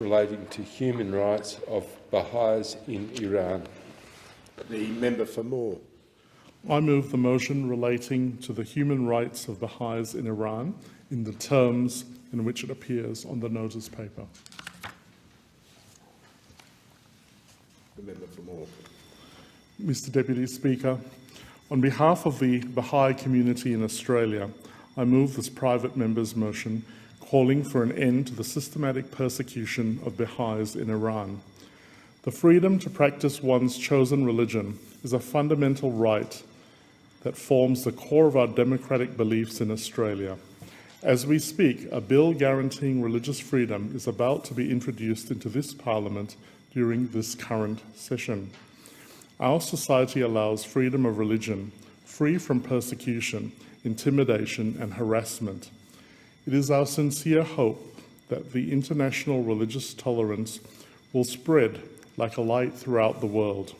relating to human rights of Baha'is in Iran. The member for Moore. I move the motion relating to the human rights of Baha'is in Iran in the terms in which it appears on the notice paper. The member for Moore. Mr. Deputy Speaker, on behalf of the Baha'i community in Australia, I move this private member's motion calling for an end to the systematic persecution of Baha'is in Iran. The freedom to practice one's chosen religion is a fundamental right that forms the core of our democratic beliefs in Australia. As we speak, a bill guaranteeing religious freedom is about to be introduced into this Parliament during this current session. Our society allows freedom of religion, free from persecution, intimidation, and harassment. It is our sincere hope that the international religious tolerance will spread like a light throughout the world.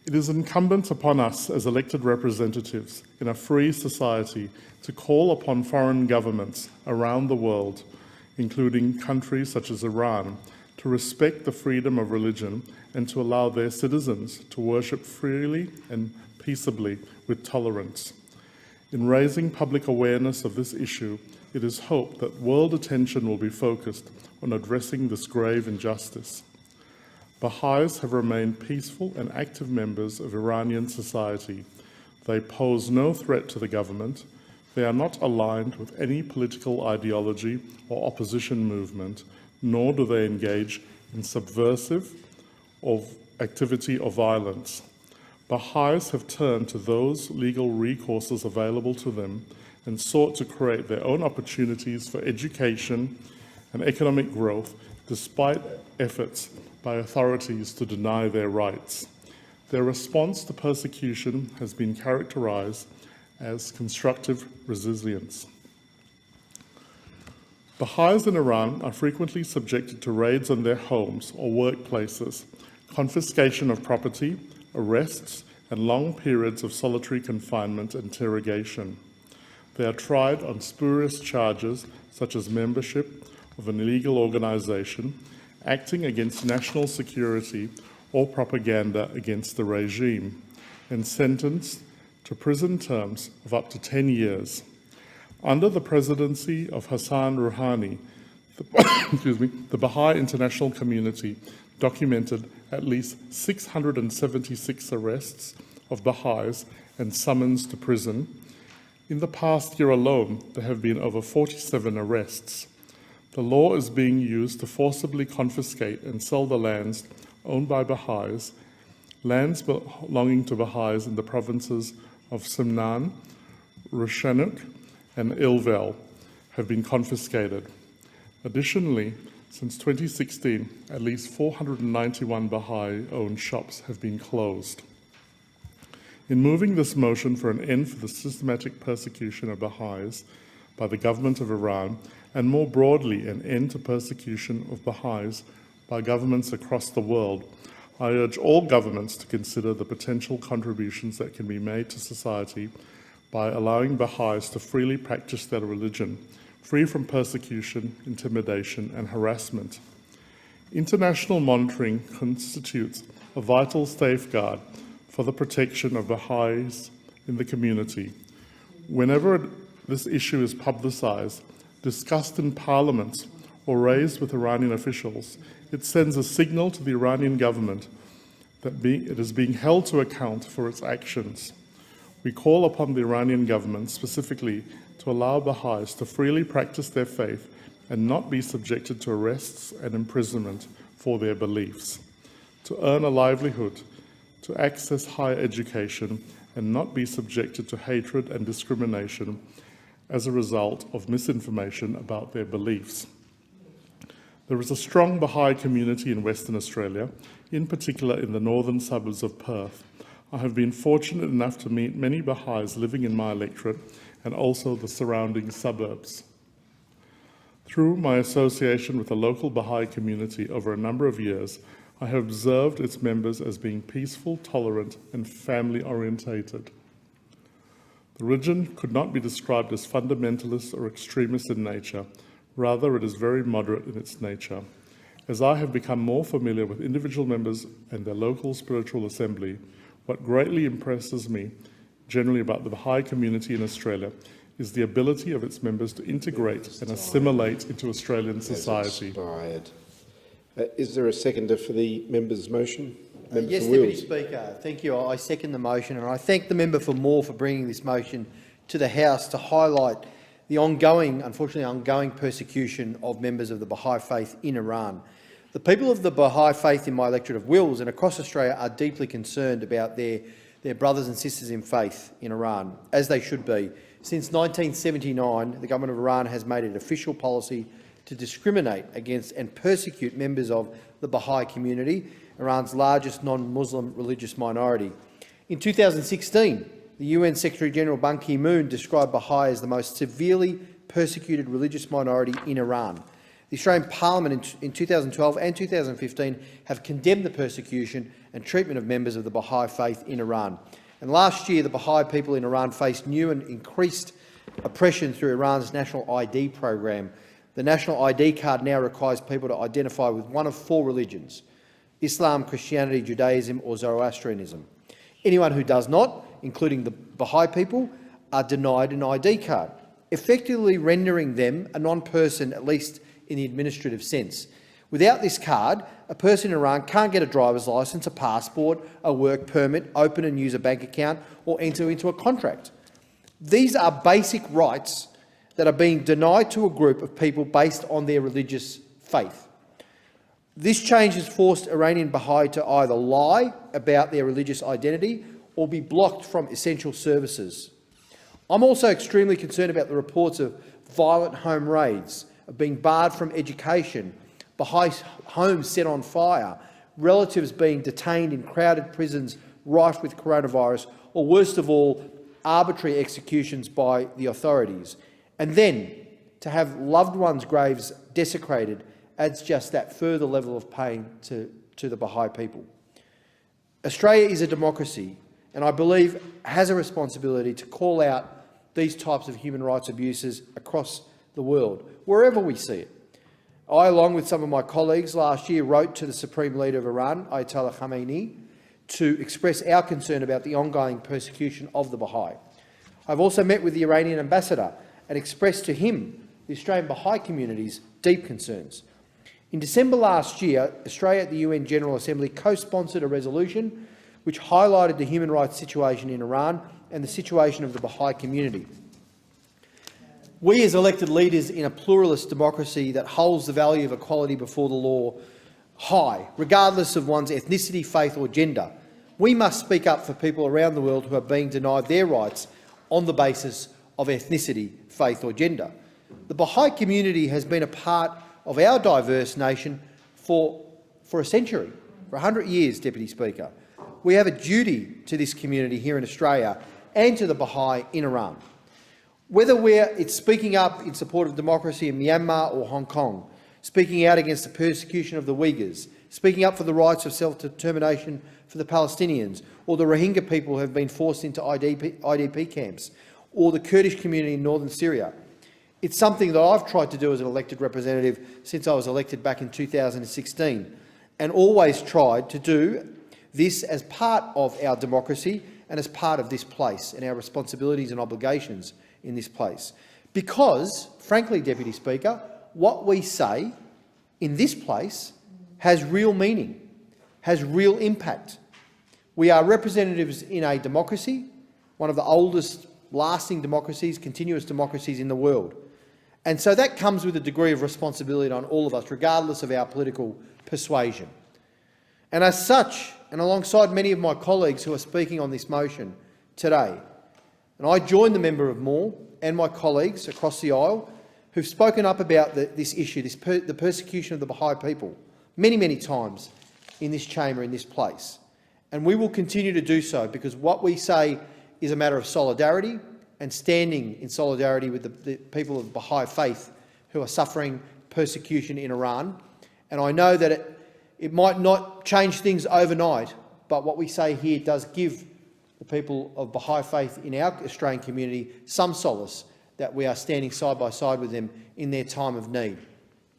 It is incumbent upon us as elected representatives in a free society to call upon foreign governments around the world, including countries such as Iran, to respect the freedom of religion and to allow their citizens to worship freely and peaceably with tolerance. In raising public awareness of this issue, it is hoped that world attention will be focused on addressing this grave injustice. Baha'is have remained peaceful and active members of Iranian society. They pose no threat to the government. They are not aligned with any political ideology or opposition movement, nor do they engage in subversive activity or violence. Baha'is have turned to those legal recourses available to them and sought to create their own opportunities for education and economic growth despite efforts by authorities to deny their rights. Their response to persecution has been characterized as constructive resilience. Baha'is in Iran are frequently subjected to raids on their homes or workplaces, confiscation of property, arrests, and long periods of solitary confinement and interrogation. They are tried on spurious charges such as membership of an illegal organization, acting against national security or propaganda against the regime, and sentenced to prison terms of up to 10 years. Under the presidency of Hassan Rouhani, the Baha'i international community documented at least 676 arrests of Baha'is and summons to prison. In the past year alone, there have been over 47 arrests. The law is being used to forcibly confiscate and sell the lands owned by Baha'is. Lands belonging to Baha'is in the provinces of Semnan, Rushanuk, and Ilvel have been confiscated. Additionally, since 2016, at least 491 Baha'i-owned shops have been closed. In moving this motion for an end for the systematic persecution of Baha'is by the government of Iran, and more broadly an end to persecution of Baha'is by governments across the world, I urge all governments to consider the potential contributions that can be made to society by allowing Baha'is to freely practice their religion, free from persecution, intimidation, and harassment. International monitoring constitutes a vital safeguard for the protection of Baha'is in the community. Whenever this issue is publicized, discussed in parliaments, or raised with Iranian officials, it sends a signal to the Iranian government that it is being held to account for its actions. We call upon the Iranian government specifically to allow Baha'is to freely practice their faith and not be subjected to arrests and imprisonment for their beliefs, to earn a livelihood, to access higher education, and not be subjected to hatred and discrimination as a result of misinformation about their beliefs. There is a strong Baha'i community in Western Australia, in particular in the northern suburbs of Perth. I have been fortunate enough to meet many Baha'is living in my electorate and also the surrounding suburbs. Through my association with the local Baha'i community over a number of years, I have observed its members as being peaceful, tolerant, and family-orientated. The religion could not be described as fundamentalist or extremist in nature. Rather, it is very moderate in its nature. As I have become more familiar with individual members and their local spiritual assembly, what greatly impresses me generally about the Baha'i community in Australia is the ability of its members to integrate and assimilate into Australian society. Is there a seconder for the member's motion? Yes, Deputy Speaker. Thank you. I second the motion, and I thank the member for Moore for bringing this motion to the House to highlight the unfortunately ongoing persecution of members of the Baha'i faith in Iran. The people of the Baha'i faith in my electorate of Wills and across Australia are deeply concerned about their brothers and sisters in faith in Iran, as they should be. Since 1979, the government of Iran has made it official policy to discriminate against and persecute members of the Baha'i community, Iran's largest non-Muslim religious minority. In 2016, the UN Secretary-General Ban Ki-moon described Baha'i as the most severely persecuted religious minority in Iran. The Australian Parliament in 2012 and 2015 have condemned the persecution and treatment of members of the Baha'i faith in Iran. And last year, the Baha'i people in Iran faced new and increased oppression through Iran's national ID program. The national ID card now requires people to identify with one of 4 religions: Islam, Christianity, Judaism or Zoroastrianism. Anyone who does not, including the Baha'i people, are denied an ID card, effectively rendering them a non-person, at least in the administrative sense. Without this card, a person in Iran can't get a driver's licence, a passport, a work permit, open and use a bank account or enter into a contract. These are basic rights that are being denied to a group of people based on their religious faith. This change has forced Iranian Baha'i to either lie about their religious identity or be blocked from essential services. I'm also extremely concerned about the reports of violent home raids, of being barred from education, Baha'i homes set on fire, relatives being detained in crowded prisons rife with coronavirus, or worst of all, arbitrary executions by the authorities. And then to have loved ones' graves desecrated adds just that further level of pain to the Baha'i people. Australia is a democracy and I believe has a responsibility to call out these types of human rights abuses across the world, wherever we see it. I, along with some of my colleagues last year, wrote to the Supreme Leader of Iran, Ayatollah Khamenei, to express our concern about the ongoing persecution of the Baha'i. I've also met with the Iranian ambassador and expressed to him the Australian Baha'i community's deep concerns. In December last year, Australia at the UN General Assembly co-sponsored a resolution which highlighted the human rights situation in Iran and the situation of the Baha'i community. We, as elected leaders in a pluralist democracy that holds the value of equality before the law high, regardless of one's ethnicity, faith or gender, we must speak up for people around the world who are being denied their rights on the basis of ethnicity, faith or gender. The Baha'i community has been a part of our diverse nation for a century, for 100 years, Deputy Speaker. We have a duty to this community here in Australia and to the Baha'i in Iran. Whether it's speaking up in support of democracy in Myanmar or Hong Kong, speaking out against the persecution of the Uyghurs, speaking up for the rights of self-determination for the Palestinians, or the Rohingya people who have been forced into IDP camps, or the Kurdish community in northern Syria. It's something that I've tried to do as an elected representative since I was elected back in 2016, and always tried to do this as part of our democracy and as part of this place and our responsibilities and obligations in this place. Because, frankly, Deputy Speaker, what we say in this place has real meaning, has real impact. We are representatives in a democracy, one of the oldest lasting democracies, continuous democracies in the world. And so that comes with a degree of responsibility on all of us, regardless of our political persuasion. And as such, and alongside many of my colleagues who are speaking on this motion today, and I join the member of Moore and my colleagues across the aisle who've spoken up about this issue, the persecution of the Baha'i people, many, many times in this chamber, in this place. And we will continue to do so because what we say is a matter of solidarity and standing in solidarity with the people of the Baha'i faith who are suffering persecution in Iran. And I know that it might not change things overnight, but what we say here does give the people of Baha'i faith in our Australian community some solace that we are standing side by side with them in their time of need,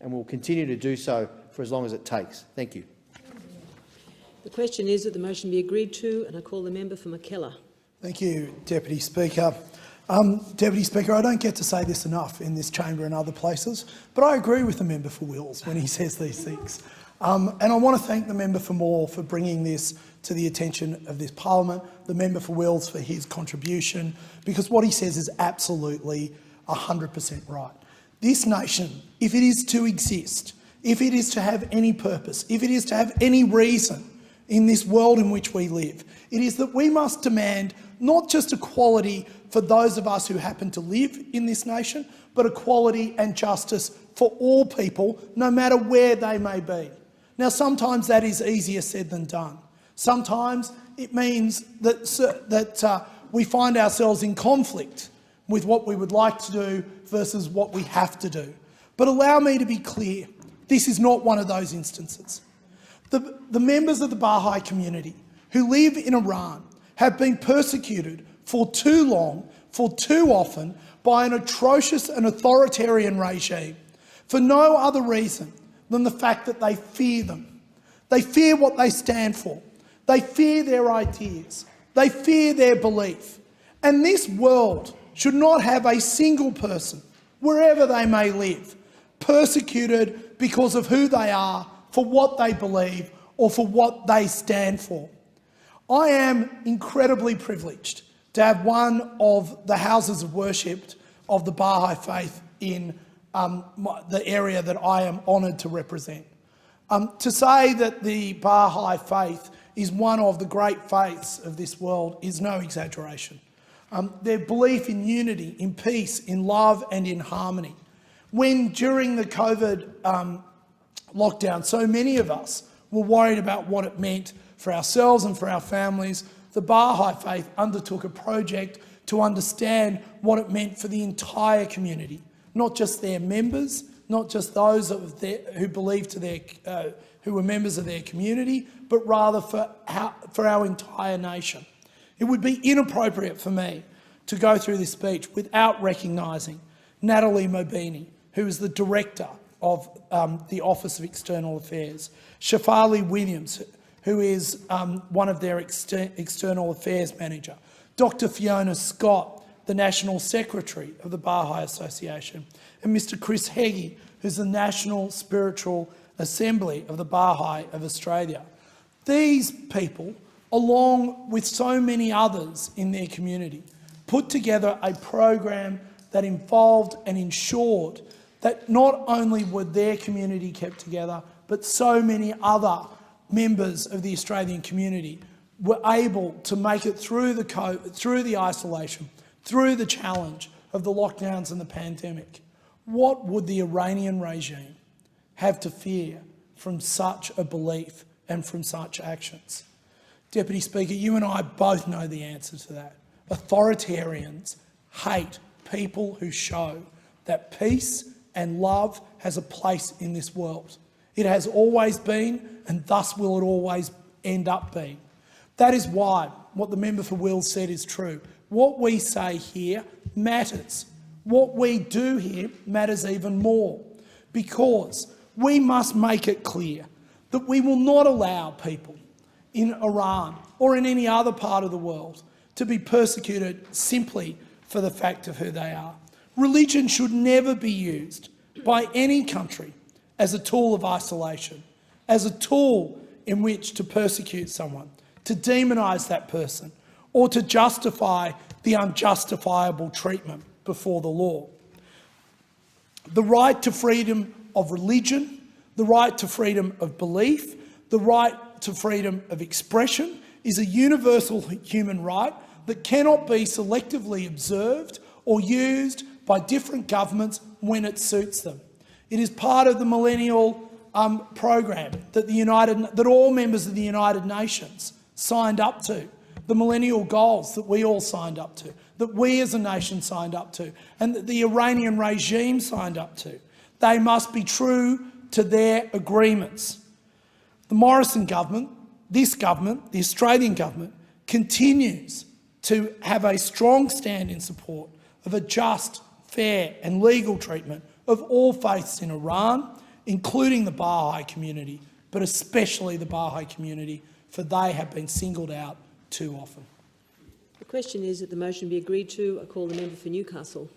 and will continue to do so for as long as it takes. Thank you. The question is that the motion be agreed to, and I call the member for McKellar. Thank you, Deputy Speaker. Deputy Speaker, I don't get to say this enough in this chamber and other places, but I agree with the member for Wills when he says these things. And I want to thank the member for Moore for bringing this to the attention of this parliament, the member for Wills for his contribution, because what he says is absolutely 100% right. This nation, if it is to exist, if it is to have any purpose, if it is to have any reason in this world in which we live, it is that we must demand not just equality for those of us who happen to live in this nation, but equality and justice for all people, no matter where they may be. Now, sometimes that is easier said than done. Sometimes it means that we find ourselves in conflict with what we would like to do versus what we have to do. But allow me to be clear, this is not one of those instances. The members of the Baha'i community who live in Iran have been persecuted for too long, for too often, by an atrocious and authoritarian regime for no other reason than the fact that they fear them. They fear what they stand for. They fear their ideas. They fear their belief. And this world should not have a single person, wherever they may live, persecuted because of who they are, for what they believe, or for what they stand for. I am incredibly privileged to have one of the houses of worship of the Baha'i faith in the area that I am honoured to represent. To say that the Baha'i faith is one of the great faiths of this world is no exaggeration. Their belief in unity, in peace, in love and in harmony. When during the COVID lockdown, so many of us were worried about what it meant for ourselves and for our families, the Baha'i faith undertook a project to understand what it meant for the entire community, not just their members, not just those who believed who were members of their community, but rather for our entire nation. It would be inappropriate for me to go through this speech without recognising Natalie Mobini, who is the Director of the Office of External Affairs, Shafali Williams, who is one of their External Affairs Manager, Dr Fiona Scott, the National Secretary of the Baha'i Association, and Mr Chris Heggie, who's the National Spiritual Assembly of the Baha'i of Australia. These people, along with so many others in their community, put together a program that involved and ensured that not only were their community kept together, but so many other members of the Australian community were able to make it through the isolation, through the challenge of the lockdowns and the pandemic. What would the Iranian regime have to fear from such a belief and from such actions? Deputy Speaker, you and I both know the answer to that. Authoritarians hate people who show that peace and love has a place in this world. It has always been, and thus will it always end up being. That is why what the member for Wills said is true. What we say here matters. What we do here matters even more, because we must make it clear that we will not allow people in Iran or in any other part of the world to be persecuted simply for the fact of who they are. Religion should never be used by any country as a tool of isolation, as a tool in which to persecute someone, to demonise that person, or to justify the unjustifiable treatment before the law. The right to freedom of religion, the right to freedom of belief, the right to freedom of expression is a universal human right that cannot be selectively observed or used by different governments when it suits them. It is part of the millennial program that all members of the United Nations signed up to, the millennial goals that we all signed up to, that we as a nation signed up to, and that the Iranian regime signed up to. They must be true to their agreements. The Morrison government, this government, the Australian government, continues to have a strong stand in support of a just, fair and legal treatment of all faiths in Iran, including the Baha'i community, but especially the Baha'i community, for they have been singled out too often. The question is that the motion be agreed to. I call the member for Newcastle.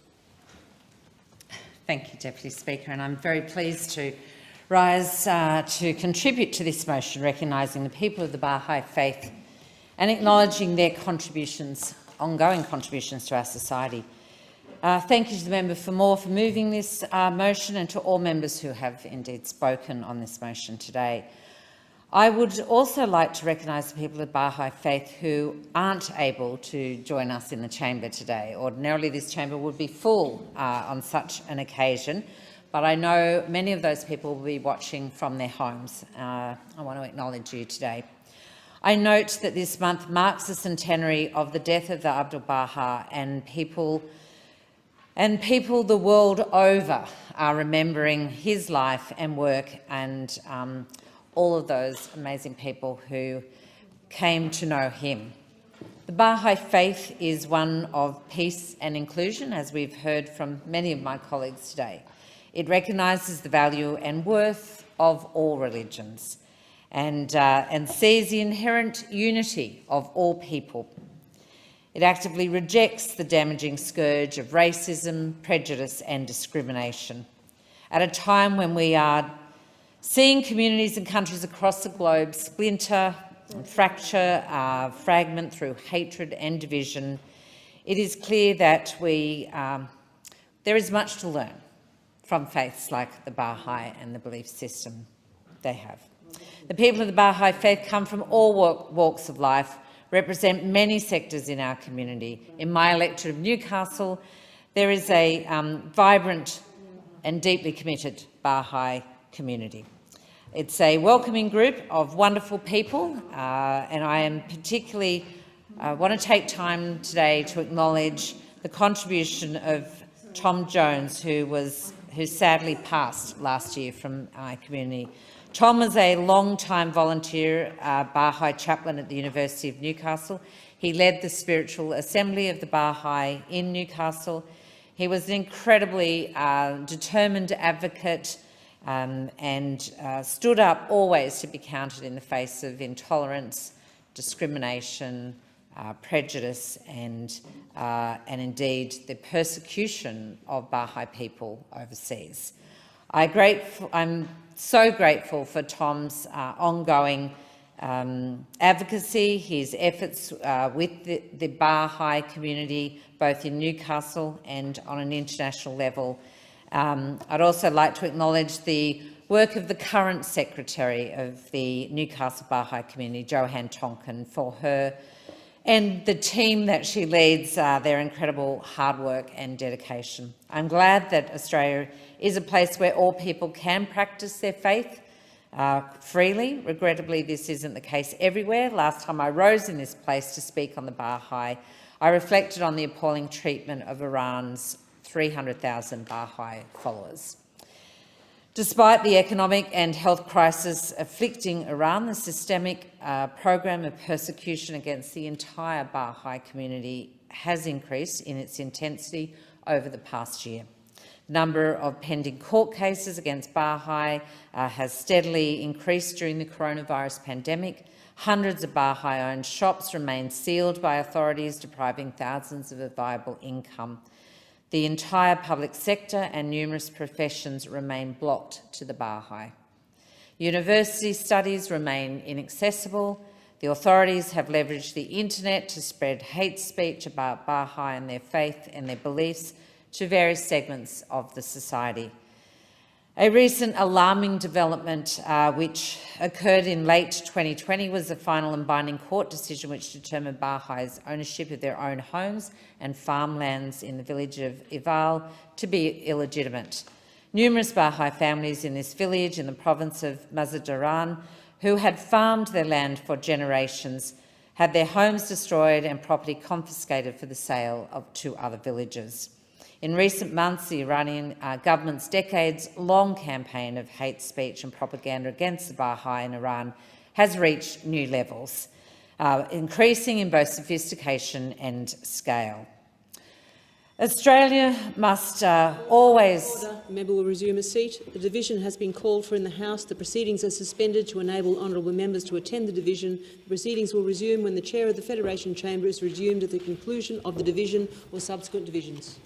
Thank you, Deputy Speaker, and I'm very pleased to rise to contribute to this motion, recognising the people of the Baha'i faith and acknowledging their contributions, ongoing contributions to our society. Thank you to the member for Moore for moving this motion, and to all members who have indeed spoken on this motion today. I would also like to recognise the people of the Baha'i faith who aren't able to join us in the chamber today. Ordinarily this chamber would be full on such an occasion, but I know many of those people will be watching from their homes. I want to acknowledge you today. I note that this month marks the centenary of the death of the Abdul Baha, and people the world over are remembering his life and work, and all of those amazing people who came to know him. The Baha'i faith is one of peace and inclusion, as we've heard from many of my colleagues today. It recognises the value and worth of all religions, and sees the inherent unity of all people. It actively rejects the damaging scourge of racism, prejudice and discrimination. At a time when we are seeing communities and countries across the globe splinter, fracture, fragment through hatred and division, it is clear that there is much to learn from faiths like the Baha'i and the belief system they have. The people of the Baha'i faith come from all walks of life, represent many sectors in our community. In my electorate of Newcastle, there is a vibrant and deeply committed Baha'i community. It's a welcoming group of wonderful people, and I am particularly want to take time today to acknowledge the contribution of Tom Jones, who sadly passed last year from our community. Tom was a long-time volunteer Baha'i chaplain at the University of Newcastle. He led the Spiritual Assembly of the Baha'i in Newcastle. He was an incredibly determined advocate and stood up always to be counted in the face of intolerance, discrimination, prejudice and indeed the persecution of Baha'i people overseas. I'm so grateful for Tom's ongoing advocacy, his efforts with the Baha'i community, both in Newcastle and on an international level. I'd also like to acknowledge the work of the current Secretary of the Newcastle Baha'i community, Johanne Tonkin, for her and the team that she leads, their incredible hard work and dedication. I'm glad that Australia is a place where all people can practice their faith freely. Regrettably, this isn't the case everywhere. Last time I rose in this place to speak on the Baha'i, I reflected on the appalling treatment of Iran's 300,000 Baha'i followers. Despite the economic and health crisis afflicting Iran, the systemic program of persecution against the entire Baha'i community has increased in its intensity over the past year. The number of pending court cases against Baha'i has steadily increased during the coronavirus pandemic. Hundreds of Baha'i-owned shops remain sealed by authorities, depriving thousands of a viable income. The entire public sector and numerous professions remain blocked to the Baha'i. University studies remain inaccessible. The authorities have leveraged the internet to spread hate speech about Baha'i and their faith and their beliefs to various segments of the society. A recent alarming development which occurred in late 2020 was a final and binding court decision which determined Baha'is' ownership of their own homes and farmlands in the village of Ival to be illegitimate. Numerous Baha'i families in this village in the province of Mazandaran, who had farmed their land for generations, had their homes destroyed and property confiscated for the sale to other villages. In recent months, the Iranian government's decades-long campaign of hate speech and propaganda against the Baha'i in Iran has reached new levels, increasing in both sophistication and scale. Australia must always... Order. The member will resume a seat. The division has been called for in the House. The proceedings are suspended to enable honourable members to attend the division. The proceedings will resume when the Chair of the Federation Chamber is resumed at the conclusion of the division or subsequent divisions.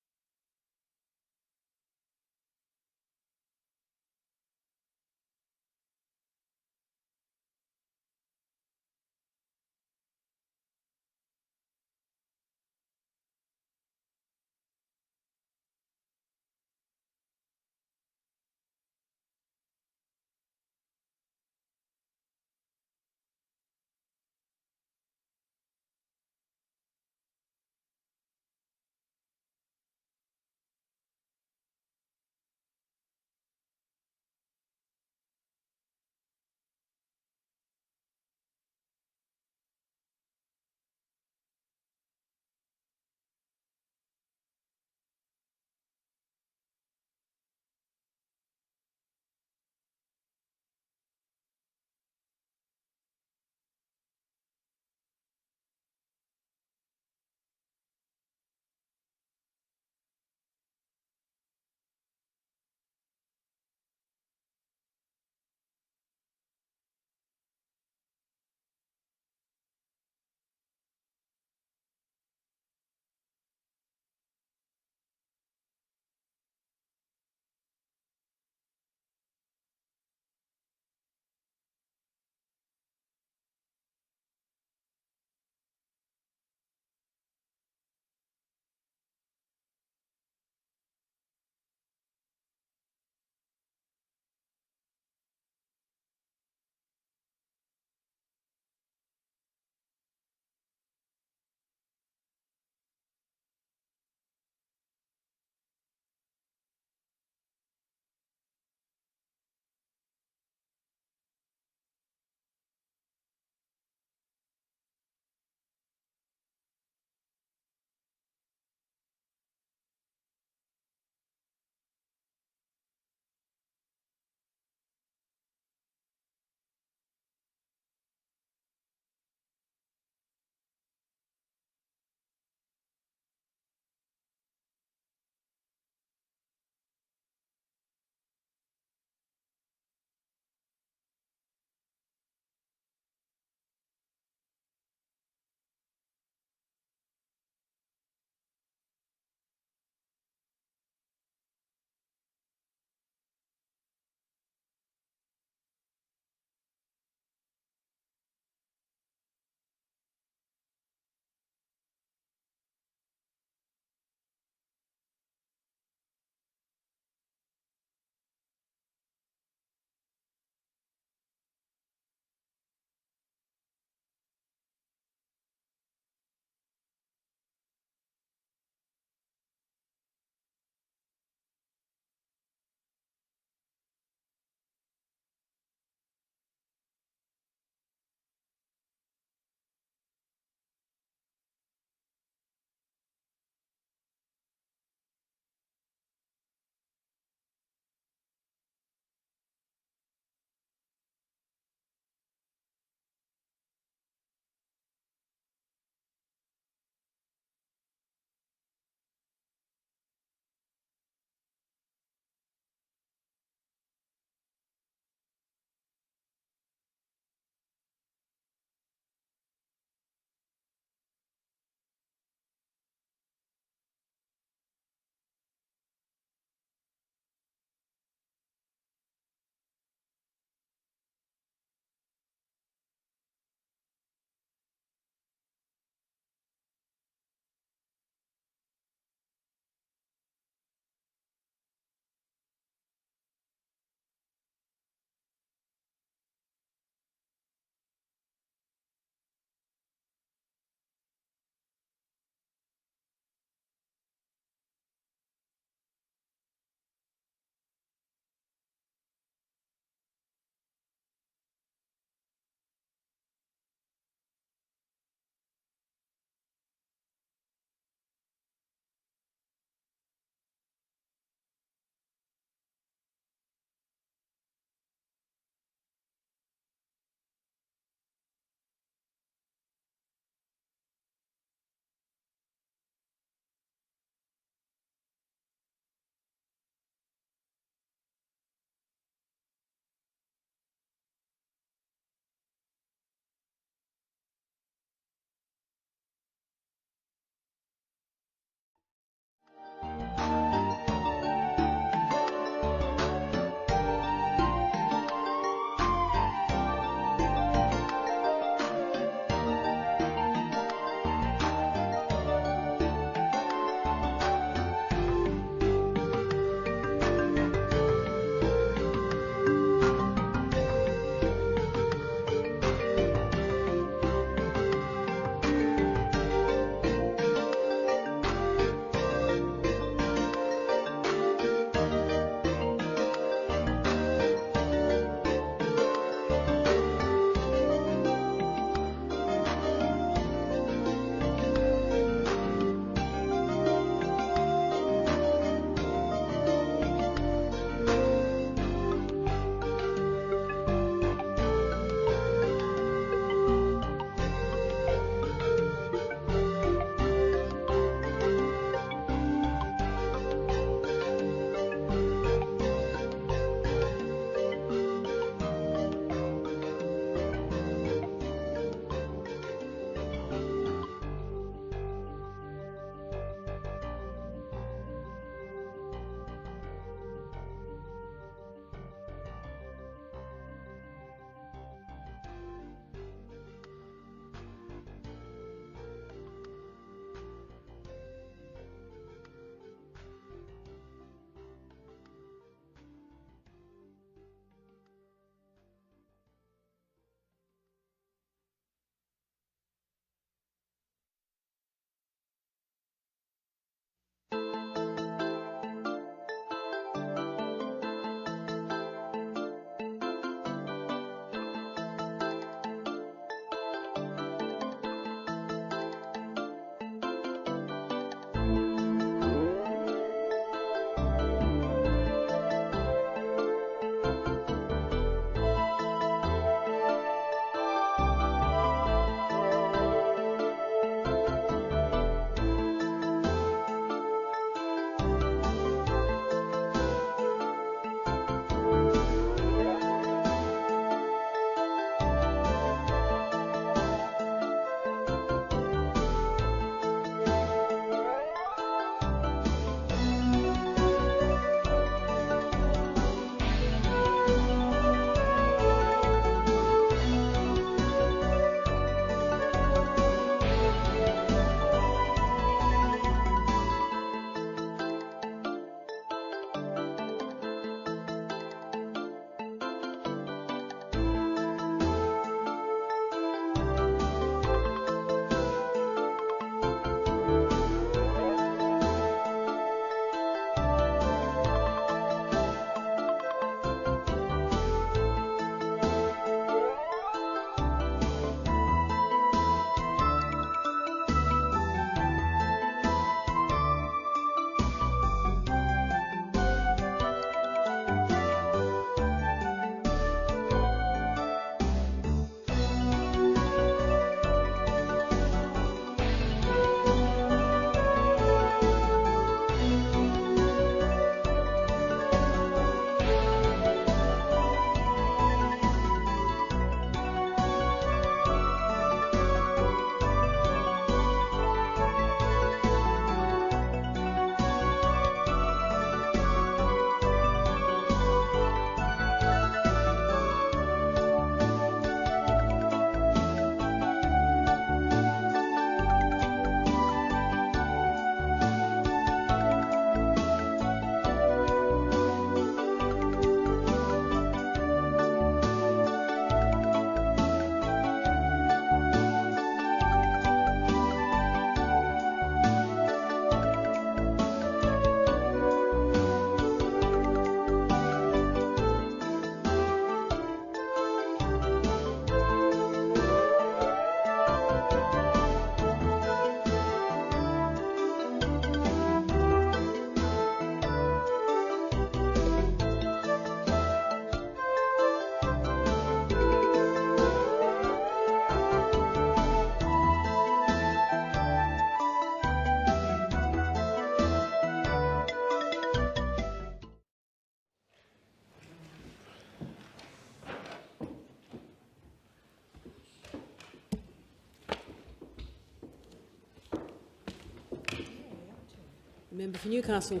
Member for Newcastle.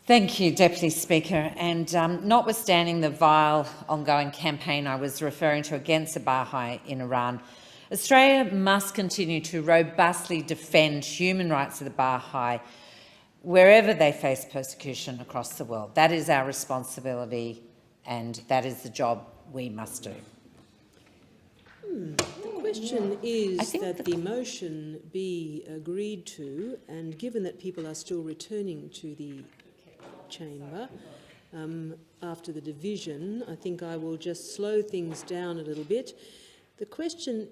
Thank you, Deputy Speaker. And notwithstanding the vile ongoing campaign I was referring to against the Baha'i in Iran, Australia must continue to robustly defend human rights of the Baha'i wherever they face persecution across the world. That is our responsibility, and that is the job we must do. The question is that the motion be agreed to, and given that people are still returning to the chamber after the division, I think I will just slow things down a little bit. The question,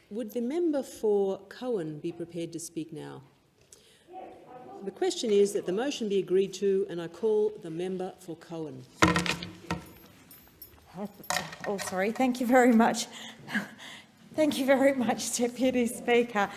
would the member for Cohen be prepared to speak now? The question is that the motion be agreed to, and I call the member for Cohen. Oh, sorry. Thank you very much. Thank you very much, Deputy Speaker.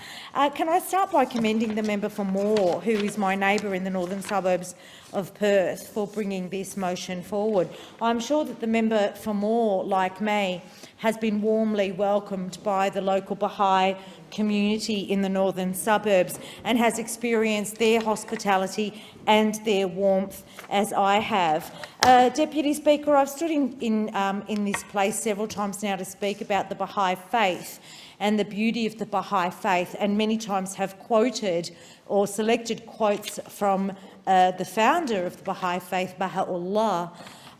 Can I start by commending the member for Moore, who is my neighbour in the northern suburbs of Perth, for bringing this motion forward. I'm sure that the member for Moore, like me, has been warmly welcomed by the local Baha'i community in the northern suburbs and has experienced their hospitality and their warmth as I have. Deputy Speaker, I've stood in this place several times now to speak about the Baha'i faith and the beauty of the Baha'i faith, and many times have quoted or selected quotes from the founder of the Baha'i faith, Baha'u'llah.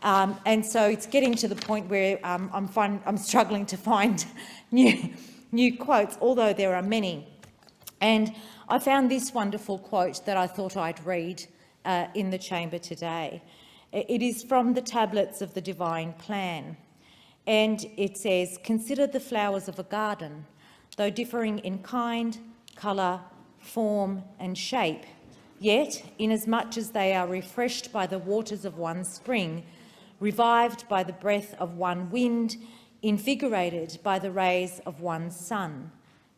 And so it's getting to the point where I'm struggling to find new quotes, although there are many. And I found this wonderful quote that I thought I'd read in the chamber today. It is from the tablets of the Divine Plan, and it says, "Consider the flowers of a garden, though differing in kind, colour, form and shape, yet, inasmuch as they are refreshed by the waters of one spring, revived by the breath of one wind, invigorated by the rays of one sun,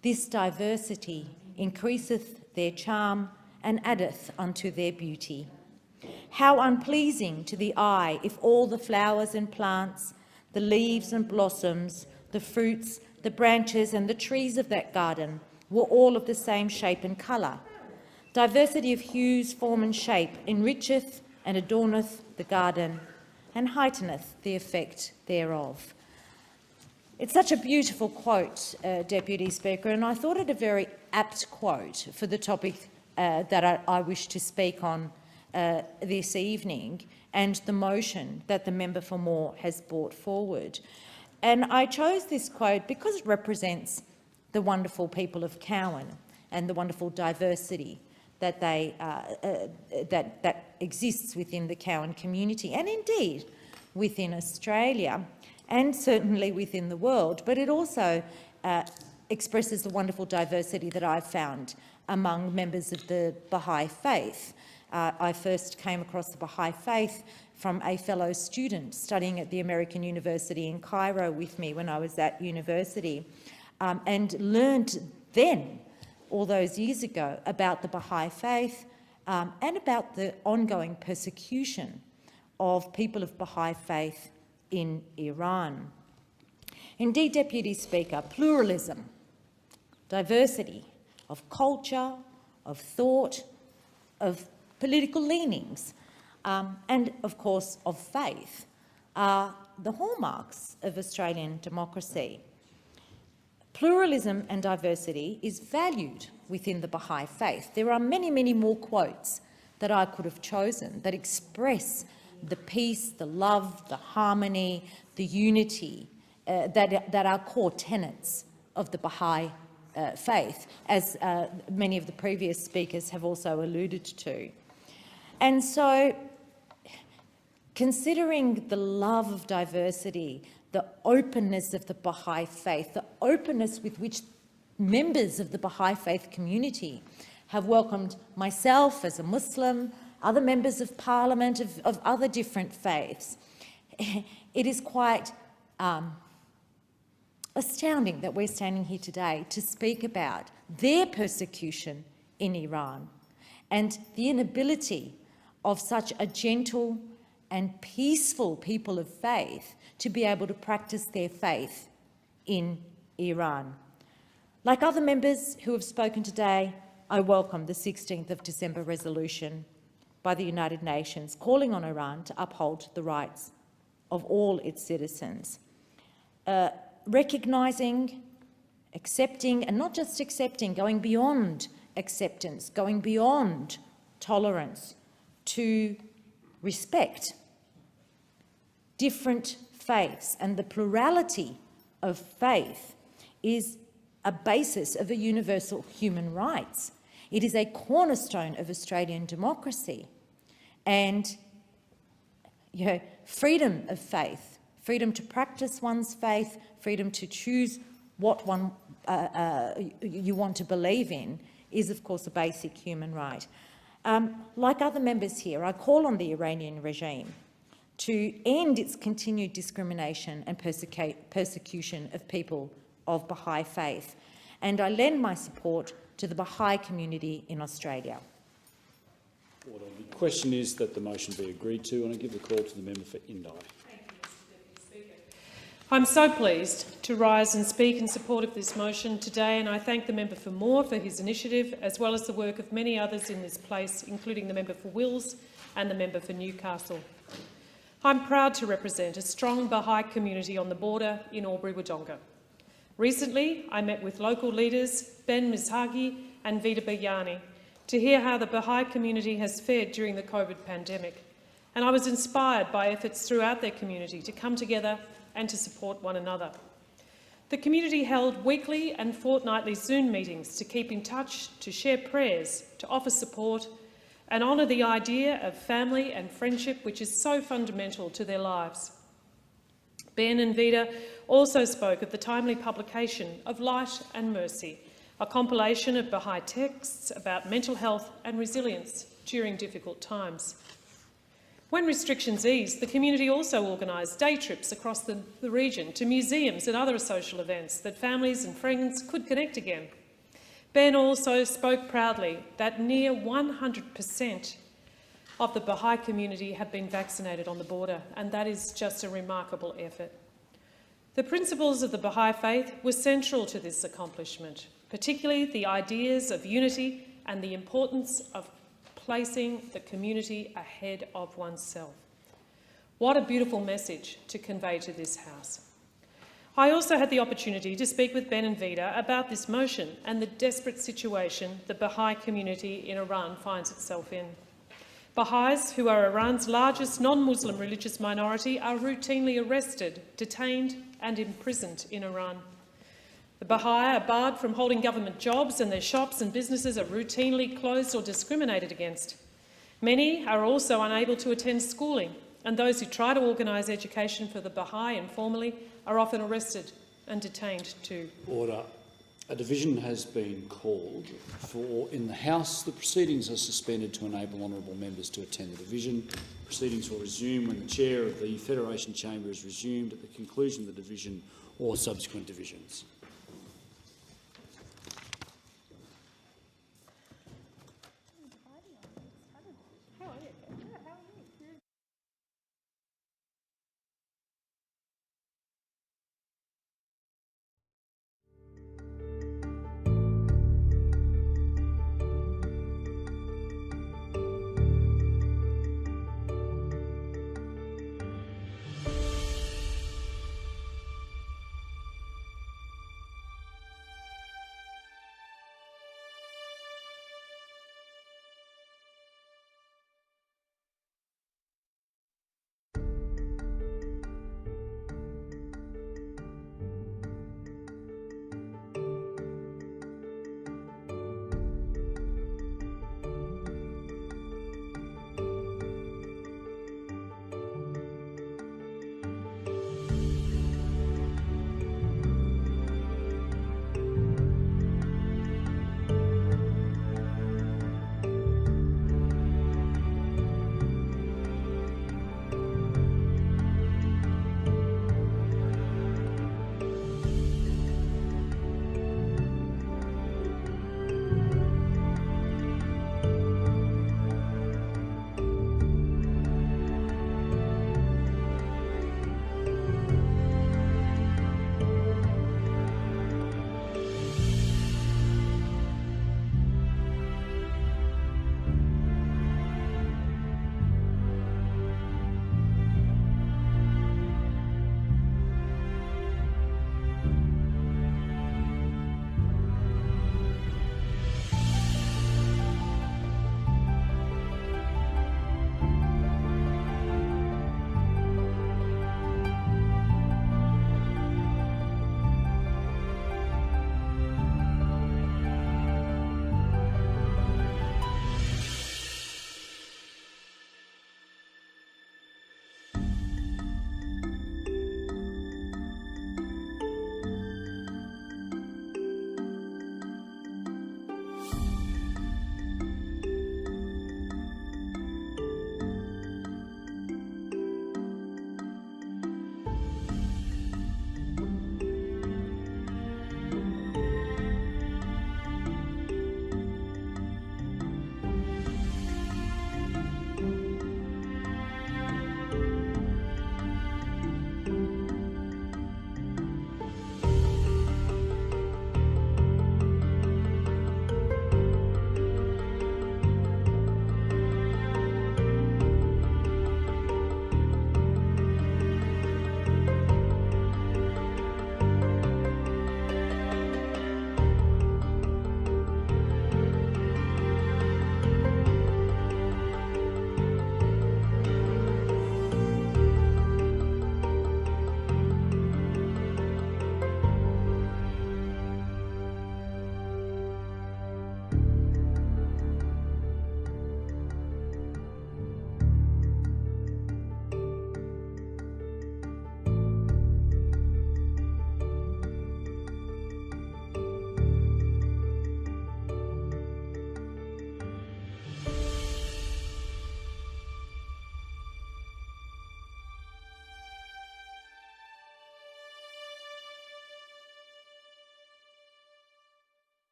this diversity increaseth their charm and addeth unto their beauty. How unpleasing to the eye if all the flowers and plants, the leaves and blossoms, the fruits, the branches and the trees of that garden were all of the same shape and colour. Diversity of hues, form and shape enricheth and adorneth the garden, and heighteneth the effect thereof." It's such a beautiful quote, Deputy Speaker, and I thought it a very apt quote for the topic that I wish to speak on this evening, and the motion that the member for Moore has brought forward. And I chose this quote because it represents the wonderful people of Cowan and the wonderful diversity that that exists within the Cowan community, and indeed within Australia, and certainly within the world. But it also expresses the wonderful diversity that I've found among members of the Baha'i faith. I first came across the Baha'i faith from a fellow student studying at the American University in Cairo with me when I was at university, and learned then, all those years ago, about the Baha'i faith and about the ongoing persecution of people of Baha'i faith in Iran. Indeed, Deputy Speaker, pluralism, diversity of culture, of thought, of political leanings, and of course of faith, are the hallmarks of Australian democracy. Pluralism and diversity is valued within the Baha'i faith. There are many, many more quotes that I could have chosen that express the peace, the love, the harmony, the unity that are core tenets of the Baha'i faith, as many of the previous speakers have also alluded to. And so, considering the love of diversity, the openness of the Baha'i faith, the openness with which members of the Baha'i faith community have welcomed myself as a Muslim, other members of Parliament of other different faiths, it is quite astounding that we're standing here today to speak about their persecution in Iran and the inability of such a gentle and peaceful people of faith to be able to practice their faith in Iran. Like other members who have spoken today, I welcome the 16th of December resolution by the United Nations calling on Iran to uphold the rights of all its citizens, recognising, accepting, and not just accepting, going beyond acceptance, going beyond tolerance to respect different faiths. And the plurality of faith is a basis of a universal human rights. It is a cornerstone of Australian democracy. And freedom of faith, freedom to practice one's faith, freedom to choose what one you want to believe in is, of course, a basic human right. Like other members here, I call on the Iranian regime to end its continued discrimination and persecution of people of Baha'i faith, and I lend my support to the Baha'i community in Australia. Order. The question is that the motion be agreed to, and I give the call to the member for Indi. I'm so pleased to rise and speak in support of this motion today, and I thank the member for Moore for his initiative, as well as the work of many others in this place, including the member for Wills and the member for Newcastle. I'm proud to represent a strong Baha'i community on the border in Albury-Wodonga. Recently, I met with local leaders Ben Mizhagi and Vida Bayani to hear how the Baha'i community has fared during the COVID pandemic, and I was inspired by efforts throughout their community to come together and to support one another. The community held weekly and fortnightly Zoom meetings to keep in touch, to share prayers, to offer support and honour the idea of family and friendship, which is so fundamental to their lives. Ben and Vida also spoke of the timely publication of Light and Mercy, a compilation of Baha'i texts about mental health and resilience during difficult times. When restrictions eased, the community also organised day trips across the region to museums and other social events that families and friends could connect again. Ben also spoke proudly that near 100% of the Baha'i community have been vaccinated on the border, and that is just a remarkable effort. The principles of the Baha'i faith were central to this accomplishment, particularly the ideas of unity and the importance of placing the community ahead of oneself. What a beautiful message to convey to this House. I also had the opportunity to speak with Ben and Vida about this motion and the desperate situation the Baha'i community in Iran finds itself in. Bahais, who are Iran's largest non-Muslim religious minority, are routinely arrested, detained and imprisoned in Iran. The Baha'i are barred from holding government jobs, and their shops and businesses are routinely closed or discriminated against. Many are also unable to attend schooling, and those who try to organise education for the Baha'i informally are often arrested and detained too. Order. A division has been called for in the House. The proceedings are suspended to enable honourable members to attend the division. Proceedings will resume when the chair of the Federation Chamber is resumed at the conclusion of the division or subsequent divisions.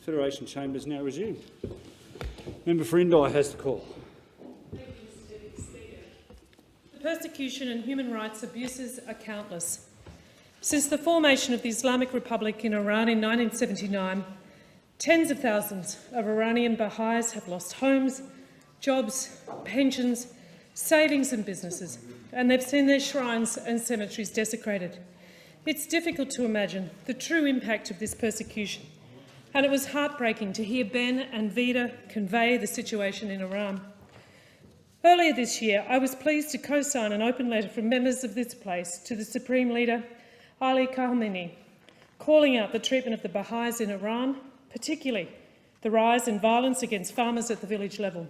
Federation Chamber is now resumed. Member for Indi has the call. Thank you, Mr Deputy Speaker. The persecution and human rights abuses are countless. Since the formation of the Islamic Republic in Iran in 1979, tens of thousands of Iranian Baha'is have lost homes, jobs, pensions, savings and businesses, and they've seen their shrines and cemeteries desecrated. It's difficult to imagine the true impact of this persecution, and it was heartbreaking to hear Ben and Vida convey the situation in Iran. Earlier this year, I was pleased to co-sign an open letter from members of this place to the Supreme Leader Ali Khamenei, calling out the treatment of the Baha'is in Iran, particularly the rise in violence against farmers at the village level.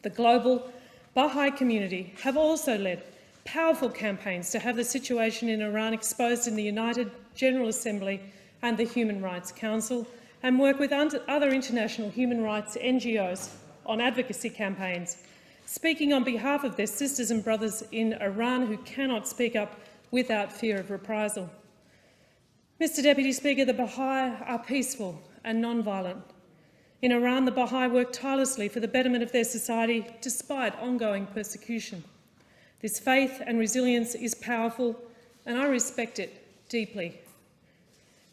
The global Baha'i community have also led powerful campaigns to have the situation in Iran exposed in the United General Assembly and the Human Rights Council, and work with other international human rights NGOs on advocacy campaigns, speaking on behalf of their sisters and brothers in Iran who cannot speak up without fear of reprisal. Mr Deputy Speaker, the Baha'i are peaceful and non-violent. In Iran, the Baha'i work tirelessly for the betterment of their society despite ongoing persecution. This faith and resilience is powerful, and I respect it deeply.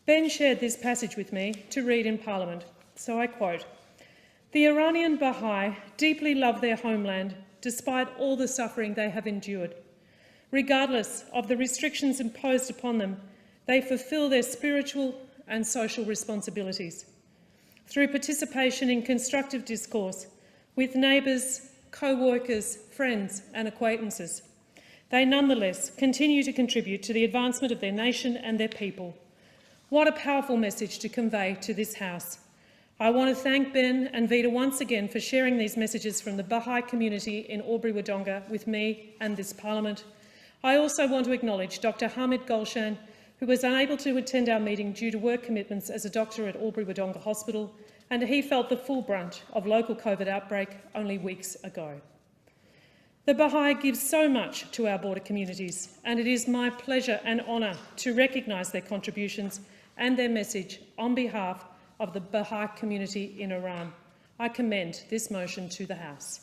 Ben shared this passage with me to read in Parliament, so I quote, "The Iranian Baha'i deeply love their homeland despite all the suffering they have endured. Regardless of the restrictions imposed upon them, they fulfil their spiritual and social responsibilities. Through participation in constructive discourse with neighbours, co-workers, friends and acquaintances, they nonetheless continue to contribute to the advancement of their nation and their people." What a powerful message to convey to this House. I want to thank Ben and Vida once again for sharing these messages from the Baha'i community in Albury-Wodonga with me and this Parliament. I also want to acknowledge Dr Hamid Golshan, who was unable to attend our meeting due to work commitments as a doctor at Albury-Wodonga Hospital, and he felt the full brunt of local COVID outbreak only weeks ago. The Baha'i give so much to our border communities, and it is my pleasure and honour to recognise their contributions and their message on behalf of the Baha'i community in Iran. I commend this motion to the House.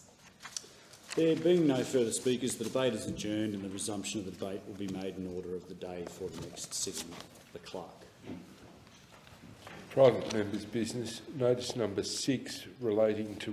There being no further speakers, the debate is adjourned and the resumption of the debate will be made in order of the day for the next sitting. The Clerk. Private members' business. Notice number 6 relating to